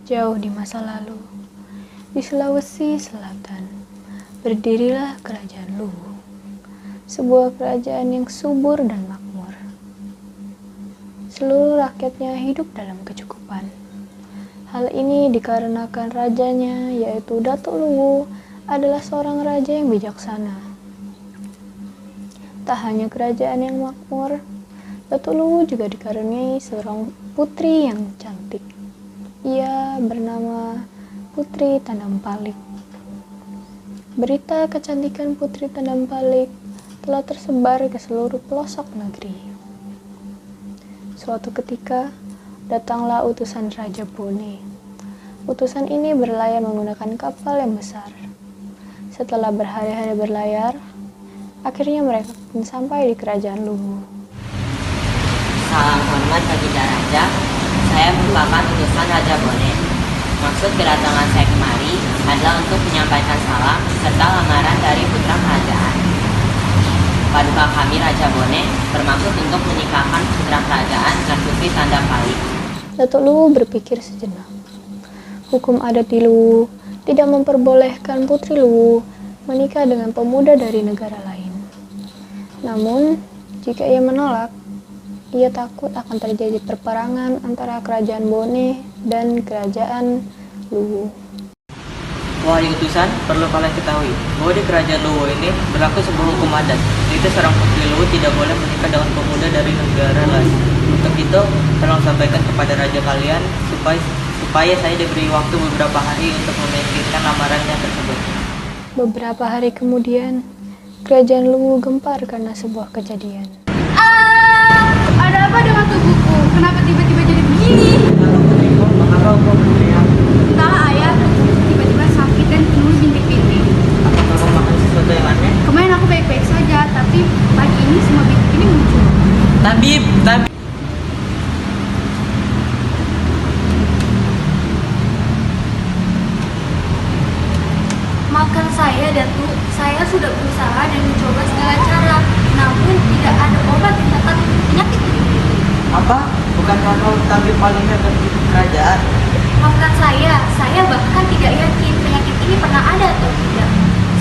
Jauh di masa lalu, di Sulawesi Selatan, berdirilah Kerajaan Luwu, sebuah kerajaan yang subur dan makmur. Seluruh rakyatnya hidup dalam kecukupan. Hal ini dikarenakan rajanya, yaitu Datuk Luwu, adalah seorang raja yang bijaksana. Tak hanya kerajaan yang makmur, Datuk Luwu juga dikaruniai seorang putri yang cantik. Ia bernama Putri Tandampalik. Berita kecantikan Putri Tandampalik telah tersebar ke seluruh pelosok negeri. Suatu ketika, datanglah utusan Raja Bone. Utusan ini berlayar menggunakan kapal yang besar. Setelah berhari-hari berlayar, akhirnya mereka pun sampai di Kerajaan Luwu. Salam hormat Baginda Raja, saya merupakan utusan Raja Bone. Maksud kedatangan saya kemari adalah untuk menyampaikan salam serta lamaran dari putra kerajaan. Paduka kami Raja Bone bermaksud untuk menikahkan putra kerajaan dan Putri Tandampalik. Datuk Luwu berpikir sejenak. Hukum adat di Luwu tidak memperbolehkan Putri Luwu menikah dengan pemuda dari negara lain. Namun, jika ia menolak, ia takut akan terjadi perperangan antara Kerajaan Bone dan Kerajaan Luwu. Wahai utusan, perlu kalian ketahui bahwa di Kerajaan Luwu ini berlaku sebuah hukum adat, yaitu seorang putri Luwu tidak boleh menikah dengan pemuda dari negara lain. Untuk itu, tolong sampaikan kepada raja kalian supaya saya diberi waktu beberapa hari untuk memikirkan lamarannya tersebut. Beberapa hari kemudian, Kerajaan Luwu gempar karena sebuah kejadian. Ada apa dengan tubuhku? Kenapa tiba-tiba jadi begini? Mengapa kau berteriak? Entahlah ayah, tiba-tiba sakit dan penuh bintik-bintik. Apakah kau makan sesuatu yang aneh? Kemarin aku baik-baik saja, tapi pagi ini semua bintik ini muncul. Tabib. Maafkan saya, Datuk. Saya sudah berusaha dan mencoba segala cara, namun tidak ada obat yang dapat penyakit ini. Apa? Bukankah kau tabib paling hebat di kerajaan? Maafkan saya bahkan tidak yakin penyakit ini pernah ada atau tidak.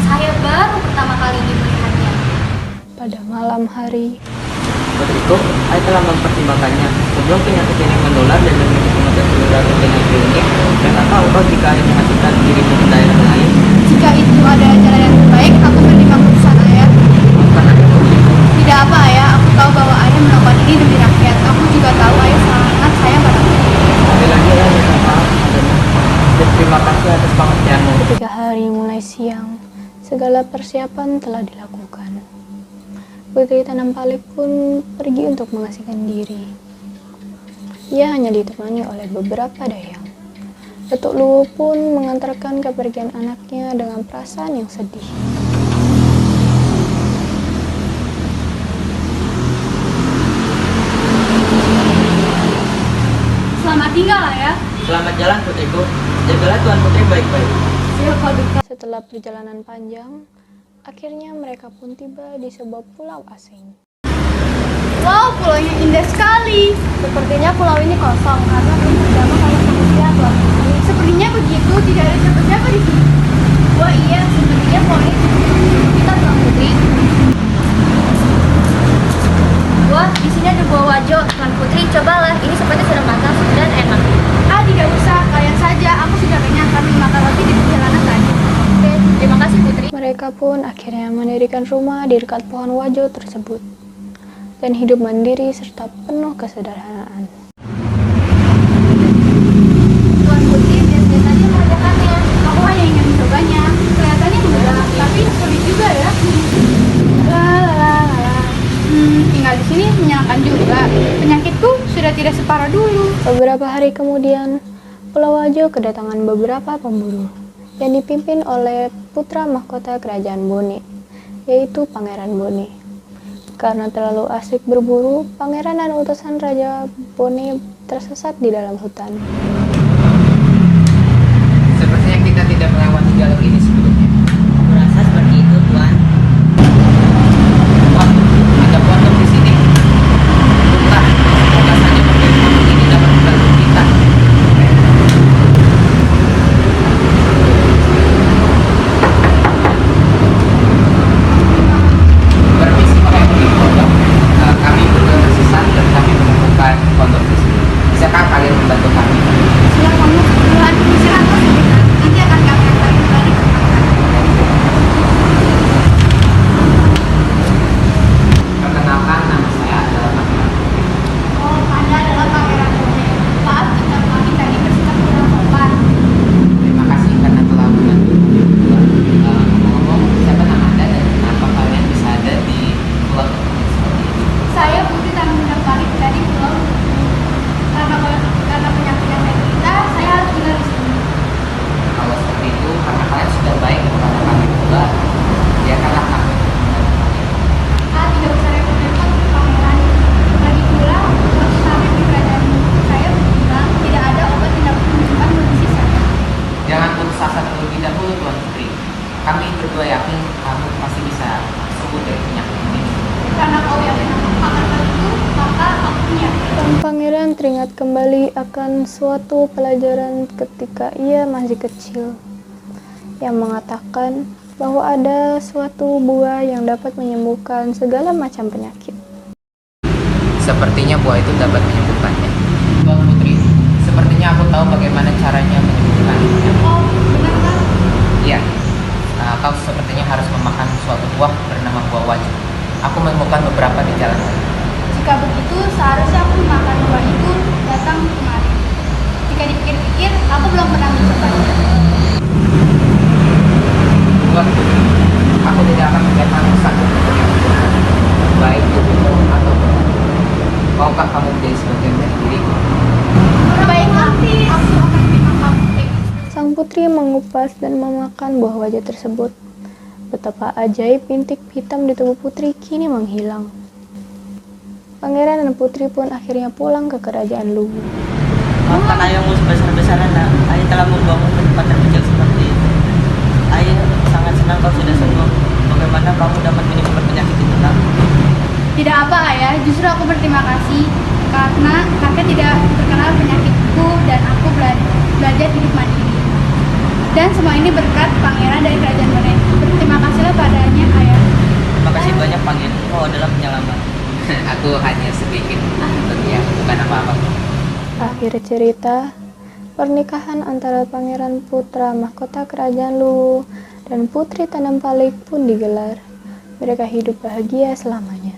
Saya baru pertama kali ini melihatnya. Pada malam hari, Putriku, saya telah mempertimbangkannya. Sebelum penyakit ini menular dan menuju kemudian menular ke penyakit ini, benarkah engkau jika ada menghasilkan dirimu ke daerah lain? Jika itu ada jalan yang terbaik, aku menerima keputusan ayah. Maafkan aku, putriku. Tidak apa ayah, aku tahu bahwa ayah melakukan ini demi rakyat. Aku juga tahu ayah sangat sayang padaku. Sekali lagi saya minta maaf padanya. Dan terima kasih atas pengertianmu. ketika hari mulai siang, segala persiapan telah dilakukan. Putri Tandampalik pun pergi untuk mengasihkan diri. Ia hanya ditemani oleh beberapa dayang. Datuk Luwu pun mengantarkan kepergian anaknya dengan perasaan yang sedih. Selamat tinggal ayah. Selamat jalan, putriku. Jagalah Tuan Putri baik-baik. Siap paduka. Setelah perjalanan panjang, akhirnya mereka pun tiba di sebuah pulau asing. Wow, pulaunya indah sekali. Sepertinya pulau ini kosong karena belum terjamah oleh manusia, Tuan Putri. Sepertinya begitu, tidak ada siapa-siapa di sini. Wah iya, sepertinya pulau ini cukup kita, Tuan Putri. Wah, di sini ada buah wajo, Tuan Putri. Cobalah, ini seperti sudah matang dan enak. Ah, tidak usah, kalian saja. Aku sudah kenyang kami makan roti di perjalanan tadi. Oke, terima kasih Putri. Mereka pun akhirnya mendirikan rumah di dekat pohon wajo tersebut dan hidup mandiri serta penuh kesederhanaan. Tuan Putri biasa-biasa saja mengerjakannya. Aku hanya ingin mencobanya. Kelihatannya mudah, tapi sulit juga ya. Tinggal di sini menyenangkan juga. Penyakitku sudah tidak separah dulu. Beberapa hari kemudian, Pulau Wajo kedatangan beberapa pemburu yang dipimpin oleh putra mahkota Kerajaan Bone, yaitu Pangeran Bone. Karena terlalu asik berburu, pangeran dan utusan Raja Bone tersesat di dalam hutan. Sepertinya kita tidak melewati jalur ini sebelumnya. Aku rasa seperti itu, Tuan. Wah, ada pocong di sini. Entah, semoga saja pemilik pocong ini dapat membantu kita. Pangeran teringat kembali akan suatu pelajaran ketika ia masih kecil, yang mengatakan bahwa ada suatu buah yang dapat menyembuhkan segala macam penyakit. Sepertinya buah itu dapat menyembuhkannya. Tuan Putri, sepertinya aku tahu bagaimana caranya menyembuhkannya. Oh, benar. Iya, kau sepertinya harus memakan suatu buah bernama buah wajib. Aku menemukan beberapa di jalan. Jika begitu, seharusnya aku makan buah itu datang kemari. Jika dipikir-pikir, aku belum pernah mencobanya. Tuan Putri, aku tidak akan membiarkan sakit baik itu atau maukah kamu menjadi sebagian dari diriku? Baiklah, aku akan terima kamu. Sang putri mengupas dan memakan buah wajah tersebut. Betapa ajaib bintik hitam di tubuh putri kini menghilang. Pangeran dan putri pun akhirnya pulang ke kerajaan Luwu. Maafkan ayahmu sebesar-besarnya, nak. Ayah telah membuangmu ke tempat terpencil seperti itu. Ayah sangat senang kau sudah sembuh. Bagaimana kamu dapat menyembuhkan penyakit itu, nak? Tidak apa ayah, justru aku berterima kasih karena kakek tidak terkenal penyakitku dan aku belajar hidup mandiri. Dan semua ini berkat pangeran dari kerajaan Bone. Berterima kasihlah padanya ayah. Terima kasih banyak, Pangeran. Kau adalah penyelamat. Aku hanya sedikit untuk dia, bukan apa-apa. Akhir cerita, pernikahan antara pangeran putra mahkota kerajaan Luwu dan putri Tanampalik pun digelar. Mereka hidup bahagia selamanya.